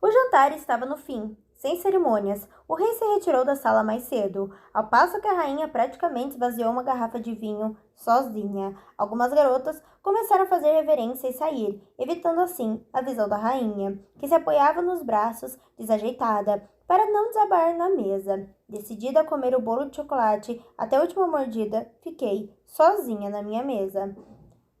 O jantar estava no fim, sem cerimônias. O rei se retirou da sala mais cedo, ao passo que a rainha praticamente esvaziou uma garrafa de vinho sozinha. Algumas garotas começaram a fazer reverência e sair, evitando assim a visão da rainha, que se apoiava nos braços, desajeitada, para não desabar na mesa. Decidida a comer o bolo de chocolate até a última mordida, fiquei sozinha na minha mesa.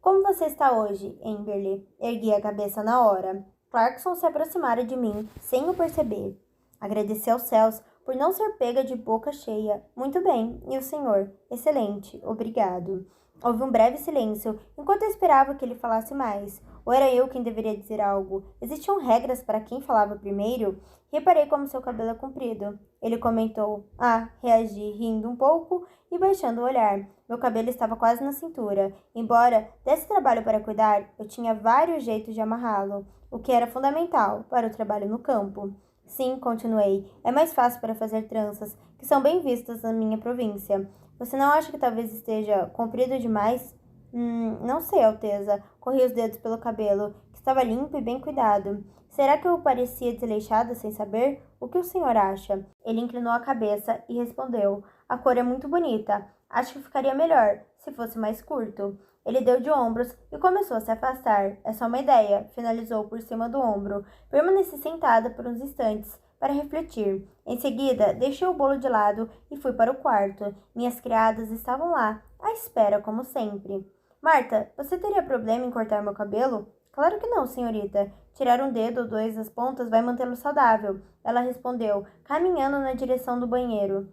Como você está hoje, Amberly? Ergui a cabeça na hora. Clarkson se aproximara de mim, sem o perceber. Agradeci aos céus por não ser pega de boca cheia. Muito bem, e o senhor? Excelente, obrigado. Houve um breve silêncio, enquanto eu esperava que ele falasse mais. Ou era eu quem deveria dizer algo? Existiam regras para quem falava primeiro? Reparei como seu cabelo é comprido. Ele comentou. Ah, reagi, rindo um pouco e baixando o olhar. Meu cabelo estava quase na cintura. Embora desse trabalho para cuidar, eu tinha vários jeitos de amarrá-lo, o que era fundamental para o trabalho no campo. Sim, continuei. É mais fácil para fazer tranças, que são bem vistas na minha província. Você não acha que talvez esteja comprido demais? Não sei, Alteza. Corri os dedos pelo cabelo, que estava limpo e bem cuidado. Será que eu parecia desleixada sem saber? O que o senhor acha? Ele inclinou a cabeça e respondeu. A cor é muito bonita. Acho que ficaria melhor se fosse mais curto. Ele deu de ombros e começou a se afastar. É só uma ideia, finalizou por cima do ombro. Permaneci sentada por uns instantes para refletir. Em seguida, deixei o bolo de lado e fui para o quarto. Minhas criadas estavam lá, à espera, como sempre. Marta, você teria problema em cortar meu cabelo? Claro que não, senhorita. Tirar um dedo ou dois das pontas vai mantê-lo saudável. Ela respondeu, caminhando na direção do banheiro.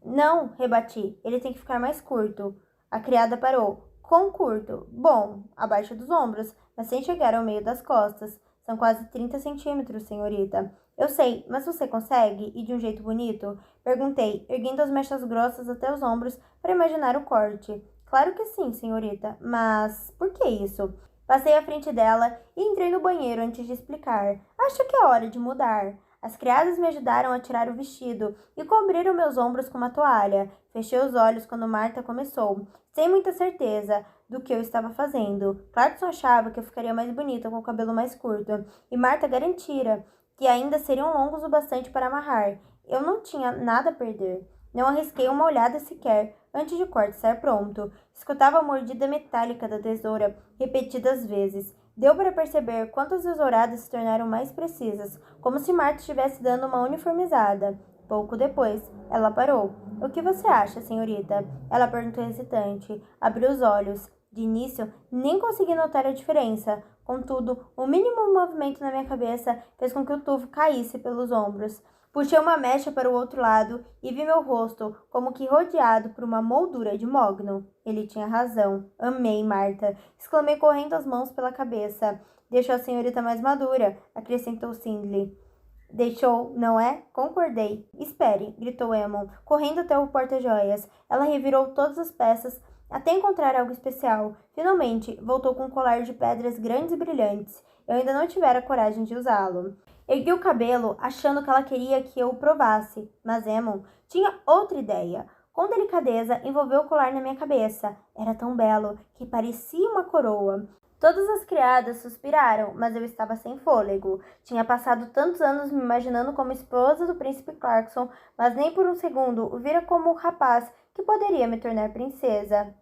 Não, rebati. Ele tem que ficar mais curto. A criada parou. Quão curto? Bom, abaixo dos ombros, mas sem chegar ao meio das costas. São quase 30 centímetros, senhorita. Eu sei, mas você consegue? E de um jeito bonito? Perguntei, erguendo as mechas grossas até os ombros para imaginar o corte. Claro que sim, senhorita. Mas por que isso? Passei à frente dela e entrei no banheiro antes de explicar. Acho que é hora de mudar. As criadas me ajudaram a tirar o vestido e cobriram meus ombros com uma toalha. Fechei os olhos quando Marta começou, sem muita certeza do que eu estava fazendo. Clarkson achava que eu ficaria mais bonita com o cabelo mais curto, e Marta garantira que ainda seriam longos o bastante para amarrar. Eu não tinha nada a perder. Não arrisquei uma olhada sequer antes de o corte estar pronto. Escutava a mordida metálica da tesoura repetidas vezes. Deu para perceber quantas tesouradas se tornaram mais precisas, como se Marta estivesse dando uma uniformizada. Pouco depois, ela parou. O que você acha, senhorita? Ela perguntou hesitante. Abriu os olhos. De início, nem consegui notar a diferença. Contudo, o mínimo movimento na minha cabeça fez com que o tufo caísse pelos ombros. Puxei uma mecha para o outro lado e vi meu rosto como que rodeado por uma moldura de mogno. Ele tinha razão. Amei, Marta. Exclamei correndo as mãos pela cabeça. Deixou a senhorita mais madura, acrescentou Sindley. Deixou, não é? Concordei. Espere, gritou Emon, correndo até o porta-joias. Ela revirou todas as peças até encontrar algo especial. Finalmente, voltou com um colar de pedras grandes e brilhantes. Eu ainda não tivera coragem de usá-lo. Ergui o cabelo, achando que ela queria que eu o provasse, mas Emon tinha outra ideia. Com delicadeza, envolveu o colar na minha cabeça. Era tão belo que parecia uma coroa. Todas as criadas suspiraram, mas eu estava sem fôlego. Tinha passado tantos anos me imaginando como esposa do príncipe Clarkson, mas nem por um segundo o vira como o rapaz que poderia me tornar princesa.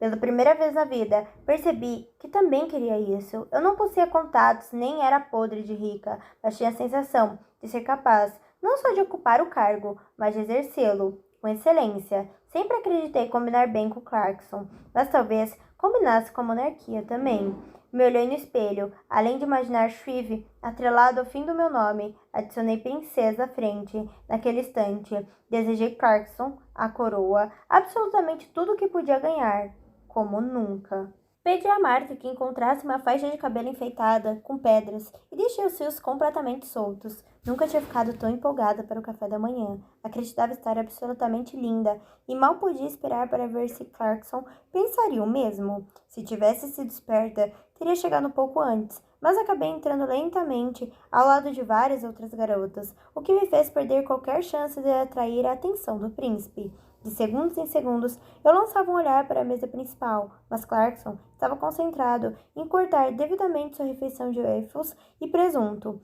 Pela primeira vez na vida, percebi que também queria isso. Eu não possuía contatos, nem era podre de rica, mas tinha a sensação de ser capaz, não só de ocupar o cargo, mas de exercê-lo com excelência. Sempre acreditei combinar bem com Clarkson, mas talvez combinasse com a monarquia também. Me olhei no espelho, além de imaginar Shreve atrelado ao fim do meu nome, adicionei princesa à frente. Naquele instante, desejei Clarkson, a coroa, absolutamente tudo o que podia ganhar. Como nunca. Pedi a Marta que encontrasse uma faixa de cabelo enfeitada com pedras e deixei os fios completamente soltos. Nunca tinha ficado tão empolgada para o café da manhã. Acreditava estar absolutamente linda e mal podia esperar para ver se Clarkson pensaria o mesmo. Se tivesse sido esperta, teria chegado um pouco antes, mas acabei entrando lentamente ao lado de várias outras garotas, o que me fez perder qualquer chance de atrair a atenção do príncipe. De segundos em segundos, eu lançava um olhar para a mesa principal, mas Clarkson estava concentrado em cortar devidamente sua refeição de waffles e presunto.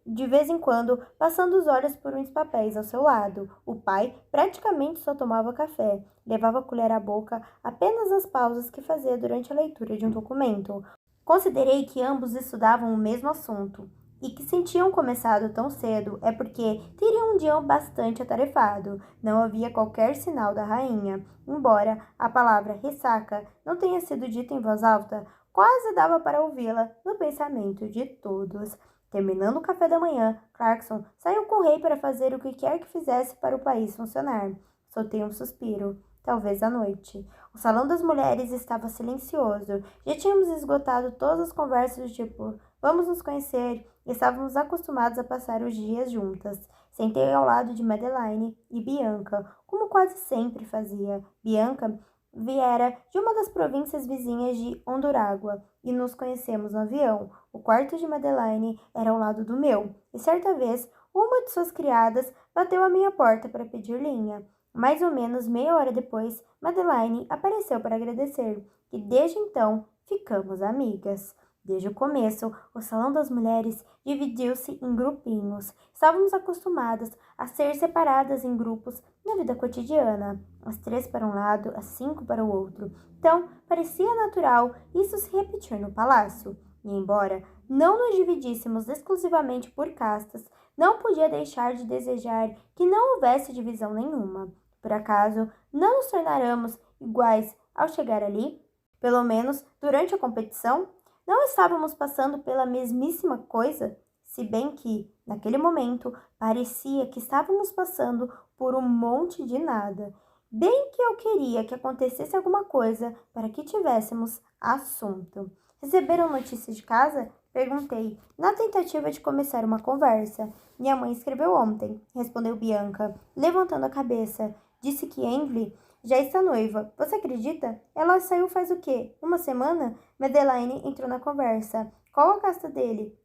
de vez em quando passando os olhos por uns papéis ao seu lado. O pai praticamente só tomava café, levava a colher à boca apenas nas pausas que fazia durante a leitura de um documento. Considerei que ambos estudavam o mesmo assunto e que se tinham começado tão cedo é porque teriam um dia bastante atarefado. Não havia qualquer sinal da rainha. Embora a palavra ressaca não tenha sido dita em voz alta, quase dava para ouvi-la no pensamento de todos. Terminando o café da manhã, Clarkson saiu com o rei para fazer o que quer que fizesse para o país funcionar. Soltei um suspiro. Talvez à noite. O salão das mulheres estava silencioso. Já tínhamos esgotado todas as conversas do tipo, vamos nos conhecer. Estávamos acostumados a passar os dias juntas. Sentei ao lado de Madeline e Bianca, como quase sempre fazia. Bianca viera de uma das províncias vizinhas de Hondurágua e nos conhecemos no avião. O quarto de Madeline era ao lado do meu, e certa vez uma de suas criadas bateu à minha porta para pedir linha. Mais ou menos meia hora depois, Madeline apareceu para agradecer, e desde então ficamos amigas. Desde o começo, o Salão das Mulheres dividiu-se em grupinhos. Estávamos acostumadas a ser separadas em grupos na vida cotidiana, as 3 para um lado, as 5 para o outro. Então, parecia natural isso se repetir no palácio. E embora não nos dividíssemos exclusivamente por castas, não podia deixar de desejar que não houvesse divisão nenhuma. Por acaso, não nos tornáramos iguais ao chegar ali? Pelo menos durante a competição? Não estávamos passando pela mesmíssima coisa? Se bem que, naquele momento, parecia que estávamos passando por um monte de nada. Bem que eu queria que acontecesse alguma coisa para que tivéssemos assunto. Receberam notícias de casa? Perguntei, na tentativa de começar uma conversa. Minha mãe escreveu ontem, respondeu Bianca, levantando a cabeça. Disse que Emily já está noiva. Você acredita? Ela saiu faz o quê? Uma semana? Madeline entrou na conversa. Qual a casta dele?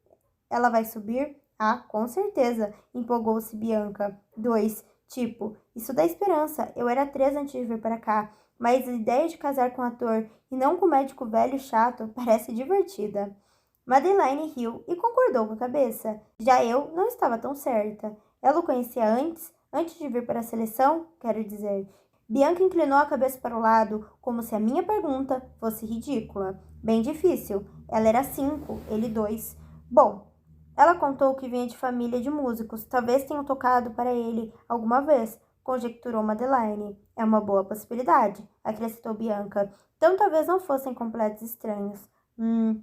Ela vai subir? Ah, com certeza, empolgou-se Bianca. 2. Tipo, isso dá esperança. Eu era 3 antes de vir para cá, mas a ideia de casar com um ator e não com um médico velho e chato parece divertida. Madeline riu e concordou com a cabeça. Já eu não estava tão certa. Ela o conhecia antes de vir para a seleção, quero dizer. Bianca inclinou a cabeça para o lado, como se a minha pergunta fosse ridícula. Bem difícil. Ela era 5, ele 2. Bom, ela contou que vinha de família de músicos. Talvez tenham tocado para ele alguma vez, conjecturou Madeline. É uma boa possibilidade, acrescentou Bianca. Então talvez não fossem completos estranhos.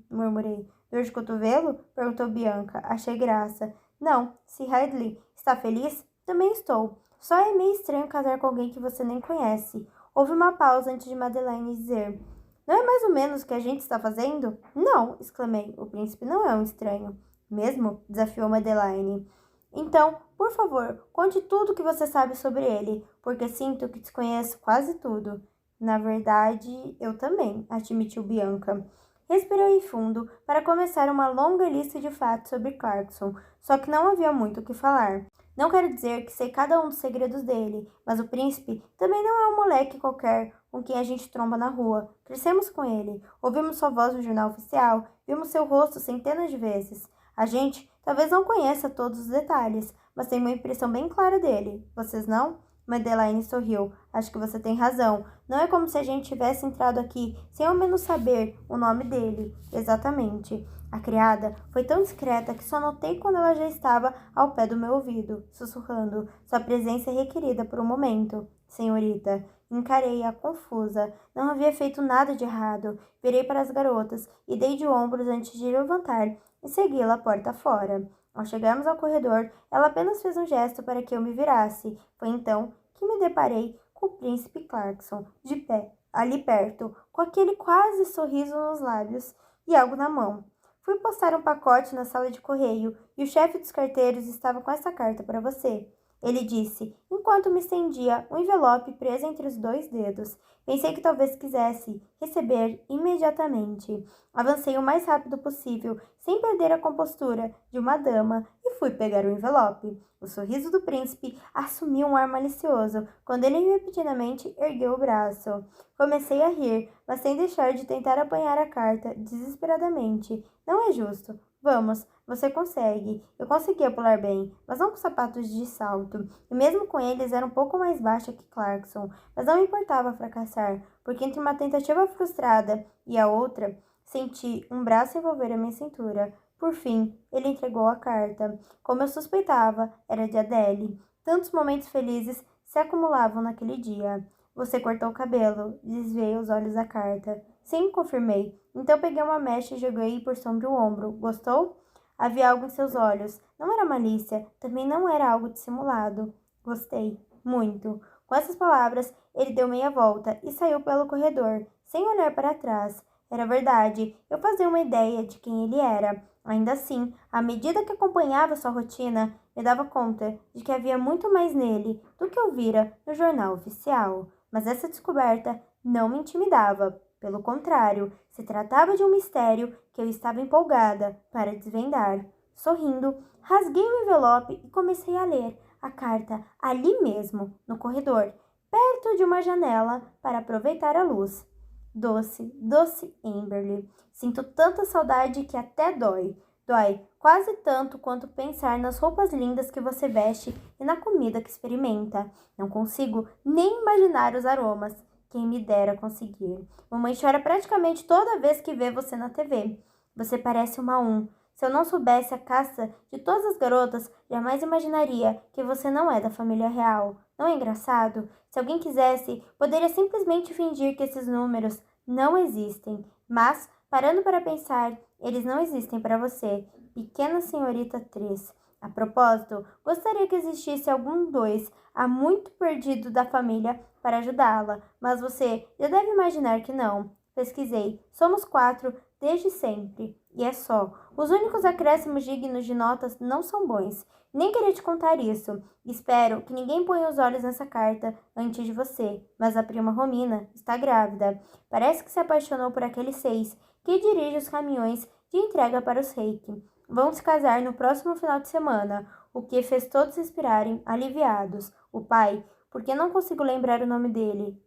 Murmurei. Dor de cotovelo? Perguntou Bianca. Achei graça. Não, se Hadley está feliz, também estou. Só é meio estranho casar com alguém que você nem conhece. Houve uma pausa antes de Madeline dizer. Não é mais ou menos o que a gente está fazendo? Não, exclamei. O príncipe não é um estranho. Mesmo? Desafiou Madeline. Então, por favor, conte tudo o que você sabe sobre ele, porque sinto que desconheço quase tudo. Na verdade, eu também, admitiu Bianca. Respirei fundo para começar uma longa lista de fatos sobre Clarkson, só que não havia muito o que falar. Não quero dizer que sei cada um dos segredos dele, mas o príncipe também não é um moleque qualquer com quem a gente tromba na rua. Crescemos com ele, ouvimos sua voz no jornal oficial, vimos seu rosto centenas de vezes. A gente talvez não conheça todos os detalhes, mas tem uma impressão bem clara dele. Vocês não? Madeline sorriu. Acho que você tem razão. Não é como se a gente tivesse entrado aqui sem ao menos saber o nome dele. Exatamente. A criada foi tão discreta que só notei quando ela já estava ao pé do meu ouvido, sussurrando. Sua presença é requerida por um momento, senhorita. Encarei-a confusa. Não havia feito nada de errado. Virei para as garotas e dei de ombros antes de levantar e segui-la porta fora. Ao chegarmos ao corredor, ela apenas fez um gesto para que eu me virasse. Foi então que me deparei com o príncipe Clarkson, de pé, ali perto, com aquele quase sorriso nos lábios e algo na mão. Fui postar um pacote na sala de correio e o chefe dos carteiros estava com essa carta para você. Ele disse, enquanto me estendia um envelope preso entre os 2 dedos. Pensei que talvez quisesse receber imediatamente. Avancei o mais rápido possível, sem perder a compostura de uma dama, e fui pegar o envelope. O sorriso do príncipe assumiu um ar malicioso, quando ele repentinamente ergueu o braço. Comecei a rir, mas sem deixar de tentar apanhar a carta, desesperadamente. Não é justo. Vamos, você consegue. Eu conseguia pular bem, mas não com sapatos de salto. E mesmo com eles, era um pouco mais baixa que Clarkson. Mas não me importava fracassar, porque entre uma tentativa frustrada e a outra, senti um braço envolver a minha cintura. Por fim, ele entregou a carta. Como eu suspeitava, era de Adele. Tantos momentos felizes se acumulavam naquele dia. Você cortou o cabelo, desviei os olhos da carta. Sim, confirmei. Então peguei uma mecha e joguei por sobre o ombro. Gostou? Havia algo em seus olhos. Não era malícia, também não era algo dissimulado. Gostei. Muito. Com essas palavras, ele deu meia volta e saiu pelo corredor, sem olhar para trás. Era verdade, eu fazia uma ideia de quem ele era. Ainda assim, à medida que acompanhava sua rotina, me dava conta de que havia muito mais nele do que eu vira no jornal oficial. Mas essa descoberta não me intimidava. Pelo contrário, se tratava de um mistério que eu estava empolgada para desvendar. Sorrindo, rasguei o envelope e comecei a ler a carta ali mesmo, no corredor, perto de uma janela para aproveitar a luz. Doce, doce Amberly. Sinto tanta saudade que até dói. Dói quase tanto quanto pensar nas roupas lindas que você veste e na comida que experimenta. Não consigo nem imaginar os aromas. Quem me dera conseguir. Mamãe chora praticamente toda vez que vê você na TV. Você parece uma Se eu não soubesse a casta de todas as garotas, jamais imaginaria que você não é da família real. Não é engraçado? Se alguém quisesse, poderia simplesmente fingir que esses números não existem. Mas, parando para pensar, eles não existem para você, pequena senhorita 3. A propósito, gostaria que existisse algum 2 há muito perdido da família para ajudá-la, mas você já deve imaginar que não. Pesquisei. Somos 4 desde sempre. E é só. Os únicos acréscimos dignos de notas não são bons. Nem queria te contar isso. Espero que ninguém ponha os olhos nessa carta antes de você. Mas a prima Romina está grávida. Parece que se apaixonou por aquele 6 que dirige os caminhões de entrega para os reiki. Vão se casar no próximo final de semana, o que fez todos respirarem aliviados. O pai, porque não consigo lembrar o nome dele,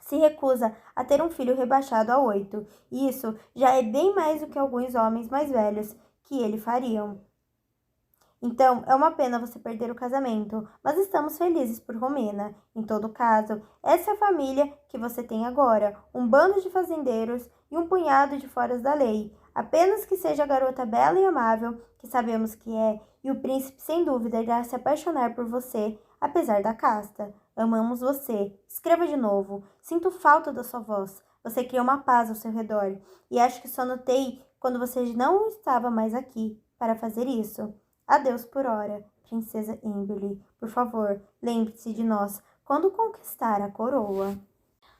se recusa a ter um filho rebaixado a 8. Isso já é bem mais do que alguns homens mais velhos que ele fariam. Então, é uma pena você perder o casamento, mas estamos felizes por Romena. Em todo caso, essa é a família que você tem agora, um bando de fazendeiros e um punhado de foras da lei. Apenas que seja a garota bela e amável, que sabemos que é, e o príncipe sem dúvida irá se apaixonar por você, apesar da casta. Amamos você. Escreva de novo. Sinto falta da sua voz. Você cria uma paz ao seu redor. E acho que só notei quando você não estava mais aqui para fazer isso. Adeus por hora, princesa Amberly. Por favor, lembre-se de nós quando conquistar a coroa.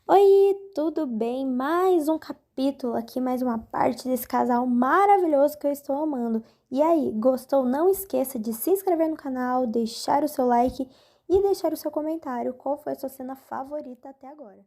Oi, tudo bem? Mais um capítulo aqui, mais uma parte desse casal maravilhoso que eu estou amando. E aí, gostou? Não esqueça de se inscrever no canal, deixar o seu like e deixar o seu comentário. Qual foi a sua cena favorita até agora?